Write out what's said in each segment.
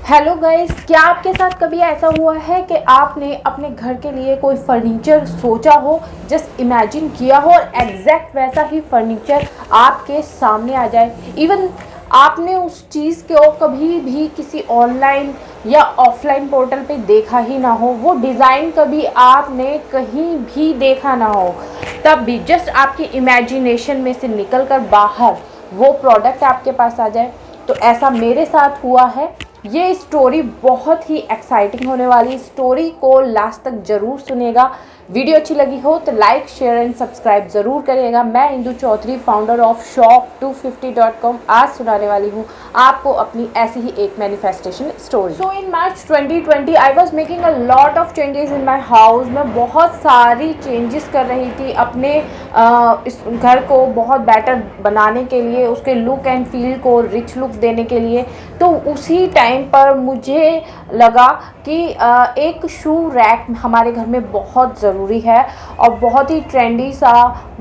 Hello guys, क्या आपके साथ कभी ऐसा हुआ है कि आपने अपने घर के लिए कोई फर्नीचर सोचा हो, जस्ट इमेजिन किया हो और एग्जैक्ट वैसा ही फर्नीचर आपके सामने आ जाए। इवन आपने उस चीज़ को कभी भी किसी ऑनलाइन या ऑफलाइन पोर्टल पे देखा ही ना हो, वो डिज़ाइन कभी आपने कहीं भी देखा ना हो, तब भी जस्ट आपकी इमेजिनेशन में से निकल कर बाहर वो प्रोडक्ट आपके पास आ जाए। तो ऐसा मेरे साथ हुआ है। ये स्टोरी बहुत ही एक्साइटिंग होने वाली, स्टोरी को लास्ट तक ज़रूर सुनिएगा। वीडियो अच्छी लगी हो तो लाइक शेयर एंड सब्सक्राइब ज़रूर करिएगा। मैं Indu Chaudhary, founder of shop250.com, आज सुनाने वाली हूँ आपको अपनी ऐसी ही एक manifestation story. So in March 2020 I was making a lot of changes in my house. मैं बहुत सारी चेंजेस कर रही थी अपने इस घर को बहुत बेटर बनाने के लिए, उसके लुक एंड फील को रिच लुक देने के लिए। तो उसी टाइम पर मुझे लगा कि एक शू रैक हमारे घर में बहुत ज़रूरी है और बहुत ही ट्रेंडी सा,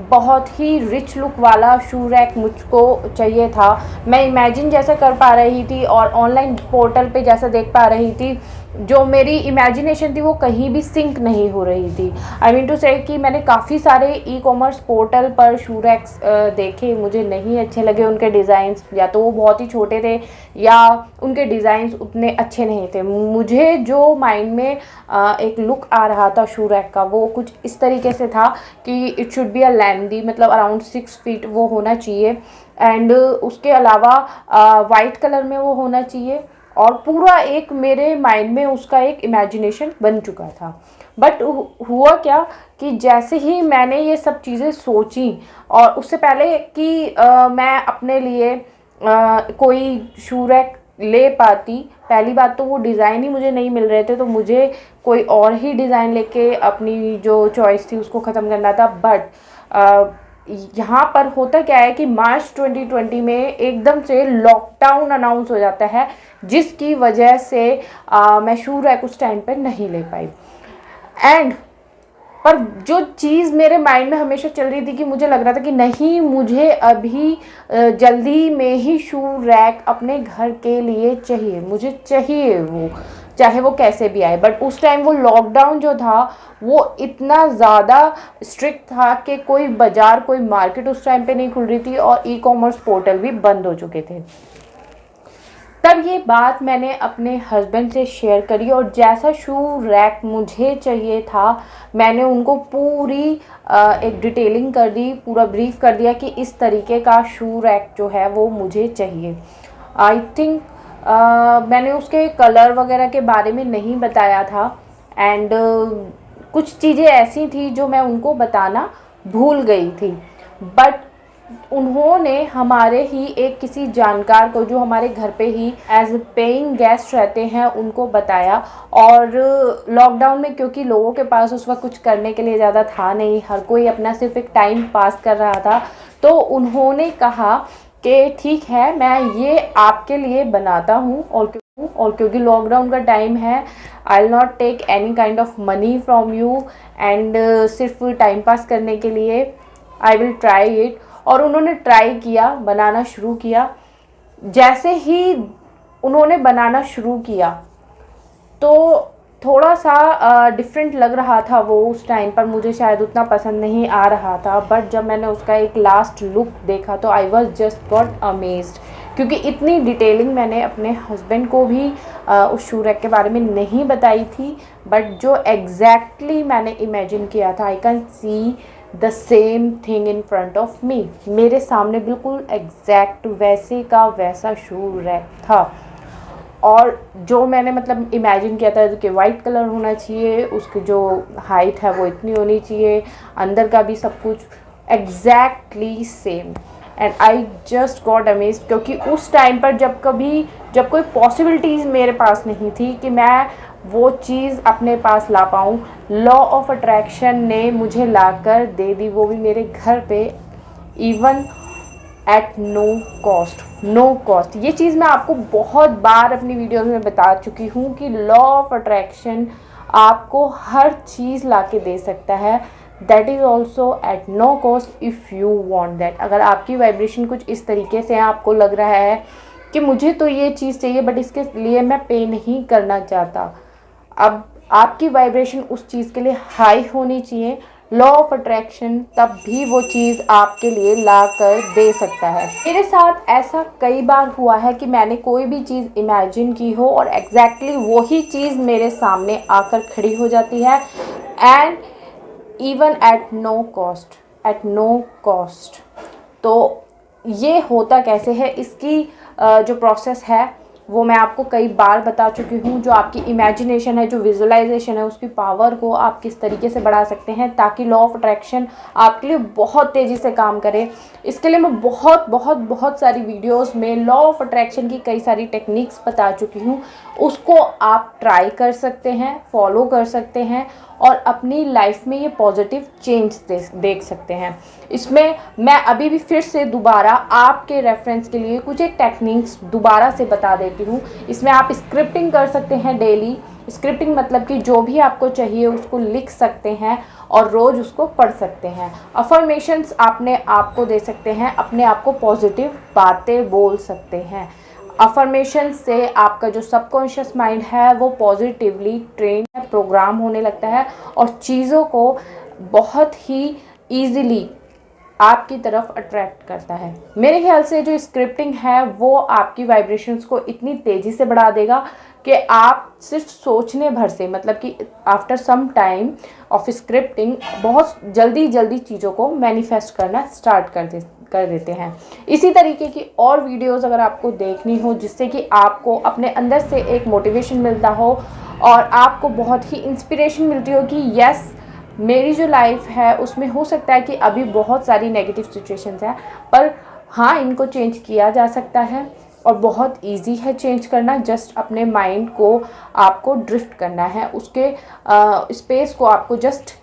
बहुत ही रिच लुक वाला शू रैक मुझको चाहिए था। मैं इमेजिन जैसे कर पा रही थी और ऑनलाइन पोर्टल पे जैसा देख पा रही थी, जो मेरी इमेजिनेशन थी वो कहीं भी सिंक नहीं हो रही थी। आई मीन टू से कि मैंने काफ़ी सारे ई कॉमर्स पोर्टल पर शू रैक्स देखे, मुझे नहीं अच्छे लगे उनके डिज़ाइंस, या तो वो बहुत ही छोटे थे या उनके डिज़ाइंस उतने अच्छे नहीं थे। मुझे जो माइंड में एक लुक आ रहा था शू रैक का, वो कुछ इस तरीके से था कि इट शुड बी अ लेंदी, मतलब अराउंड 6 फीट वो होना चाहिए, एंड उसके अलावा वाइट कलर में वो होना चाहिए। और पूरा एक मेरे माइंड में उसका एक इमेजिनेशन बन चुका था। बट हुआ क्या कि जैसे ही मैंने ये सब चीज़ें सोची, और उससे पहले कि मैं अपने लिए कोई शू रैक ले पाती, पहली बात तो वो डिज़ाइन ही मुझे नहीं मिल रहे थे, तो मुझे कोई और ही डिज़ाइन लेके अपनी जो चॉइस थी उसको ख़त्म करना था। बट यहाँ पर होता क्या है कि मार्च 2020 में एकदम से लॉकडाउन अनाउंस हो जाता है, जिसकी वजह से मैं शू रैक उस टाइम पर नहीं ले पाई। एंड पर जो चीज़ मेरे माइंड में हमेशा चल रही थी कि मुझे लग रहा था कि नहीं, मुझे अभी जल्दी में ही शू रैक अपने घर के लिए चाहिए, मुझे चाहिए वो, चाहे वो कैसे भी आए। बट उस टाइम वो लॉकडाउन जो था वो इतना ज़्यादा स्ट्रिक्ट था कि कोई बाज़ार, कोई मार्केट उस टाइम पे नहीं खुल रही थी और ई कॉमर्स पोर्टल भी बंद हो चुके थे। तब ये बात मैंने अपने हस्बैंड से शेयर करी, और जैसा शू रैक मुझे चाहिए था मैंने उनको पूरी एक डिटेलिंग कर दी, पूरा ब्रीफ कर दिया कि इस तरीके का शू रैक जो है वो मुझे चाहिए। आई थिंक मैंने उसके कलर वगैरह के बारे में नहीं बताया था, एंड कुछ चीज़ें ऐसी थी जो मैं उनको बताना भूल गई थी। बट उन्होंने हमारे ही एक किसी जानकार को, जो हमारे घर पे ही एज ए पेइंग गेस्ट रहते हैं, उनको बताया। और लॉकडाउन में क्योंकि लोगों के पास उस वक्त कुछ करने के लिए ज़्यादा था नहीं, हर कोई अपना सिर्फ एक टाइम पास कर रहा था, तो उन्होंने कहा कि ठीक है, मैं ये आपके लिए बनाता हूँ। और क्योंकि लॉकडाउन का टाइम है, I will not take any kind of money from you, and सिर्फ टाइम पास करने के लिए आई विल ट्राई इट। और उन्होंने ट्राई किया, बनाना शुरू किया। जैसे ही उन्होंने बनाना शुरू किया तो थोड़ा सा डिफरेंट लग रहा था वो उस टाइम पर, मुझे शायद उतना पसंद नहीं आ रहा था। बट जब मैंने उसका एक लास्ट लुक देखा तो I was just got amazed, क्योंकि इतनी डिटेलिंग मैंने अपने हस्बैंड को भी उस शू रैक के बारे में नहीं बताई थी। बट जो एग्जैक्टली मैंने इमेजिन किया था, I can see the same thing in front of me. मेरे सामने बिल्कुल एग्जैक्ट वैसे का वैसा शू रैक था। और जो मैंने मतलब इमेजिन किया था कि वाइट कलर होना चाहिए, उसकी जो हाइट है वो इतनी होनी चाहिए, अंदर का भी सब कुछ exactly same. And I just got amazed, क्योंकि उस टाइम पर जब कोई पॉसिबिलिटीज़ मेरे पास नहीं थी कि मैं वो चीज़ अपने पास ला पाऊँ, लॉ ऑफ अट्रैक्शन ने मुझे लाकर दे दी, वो भी मेरे घर पे, इवन एट नो कॉस्ट। ये चीज़ मैं आपको बहुत बार अपनी वीडियोज़ में बता चुकी हूँ कि लॉ ऑफ अट्रैक्शन आपको हर चीज़ ला के दे सकता है, that is also at no cost if you want that. अगर आपकी वाइब्रेशन कुछ इस तरीके से आपको लग रहा है कि मुझे तो ये चीज़ चाहिए बट इसके लिए मैं पे नहीं करना चाहता। अब आपकी वाइब्रेशन उस चीज़ के लिए हाई होनी चाहिए। लॉ ऑफ अट्रैक्शन तब भी वो चीज़ आपके लिए ला कर दे सकता है। मेरे साथ ऐसा कई बार हुआ है कि मैंने कोई भी चीज़ इमेजिन की हो और एग्जैक्टली वही चीज़ मेरे सामने आकर खड़ी हो जाती है, and even at no cost. तो ये होता कैसे है, इसकी जो प्रोसेस है वो मैं आपको कई बार बता चुकी हूँ। जो आपकी इमेजिनेशन है, जो विजुअलाइजेशन है, उसकी पावर को आप किस तरीके से बढ़ा सकते हैं ताकि लॉ ऑफ अट्रैक्शन आपके लिए बहुत तेज़ी से काम करे। इसके लिए मैं बहुत सारी वीडियोस में लॉ ऑफ अट्रैक्शन की कई सारी टेक्निक्स बता चुकी हूँ। उसको आप ट्राई कर सकते हैं, फॉलो कर सकते हैं और अपनी लाइफ में ये पॉजिटिव चेंज देख सकते हैं। इसमें मैं अभी भी फिर से दोबारा आपके रेफरेंस के लिए कुछ एक टेक्निक्स दोबारा से बता देती हूँ। इसमें आप स्क्रिप्टिंग कर सकते हैं डेली। स्क्रिप्टिंग मतलब कि जो भी आपको चाहिए उसको लिख सकते हैं और रोज़ उसको पढ़ सकते हैं। अफर्मेशंस अपने आप को दे सकते हैं, अपने आप को पॉजिटिव बातें बोल सकते हैं। अफर्मेशन से आपका जो सबकॉन्शियस माइंड है वो पॉजिटिवली ट्रेन है, प्रोग्राम होने लगता है और चीज़ों को बहुत ही ईजिली आपकी तरफ अट्रैक्ट करता है। मेरे ख्याल से जो स्क्रिप्टिंग है वो आपकी वाइब्रेशंस को इतनी तेज़ी से बढ़ा देगा कि आप सिर्फ सोचने भर से, मतलब कि after some time of scripting बहुत जल्दी चीज़ों को मैनिफेस्ट करना स्टार्ट कर देते हैं। इसी तरीके की और वीडियोस अगर आपको देखनी हो जिससे कि आपको अपने अंदर से एक मोटिवेशन मिलता हो और आपको बहुत ही इंस्पिरेशन मिलती हो कि यस, मेरी जो लाइफ है उसमें हो सकता है कि अभी बहुत सारी नेगेटिव सिचुएशंस हैं, पर हाँ, इनको चेंज किया जा सकता है और बहुत इजी है चेंज करना। जस्ट अपने माइंड को आपको ड्रिफ्ट करना है, उसके स्पेस को आपको जस्ट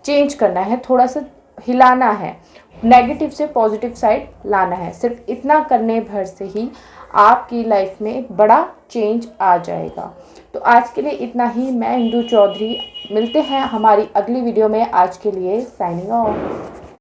चेंज करना है, थोड़ा सा हिलाना है, नेगेटिव से पॉजिटिव साइड लाना है। सिर्फ इतना करने भर से ही आपकी लाइफ में एक बड़ा चेंज आ जाएगा। तो आज के लिए इतना ही। मैं इंदु चौधरी, मिलते हैं हमारी अगली वीडियो में। आज के लिए साइनिंग ऑफ।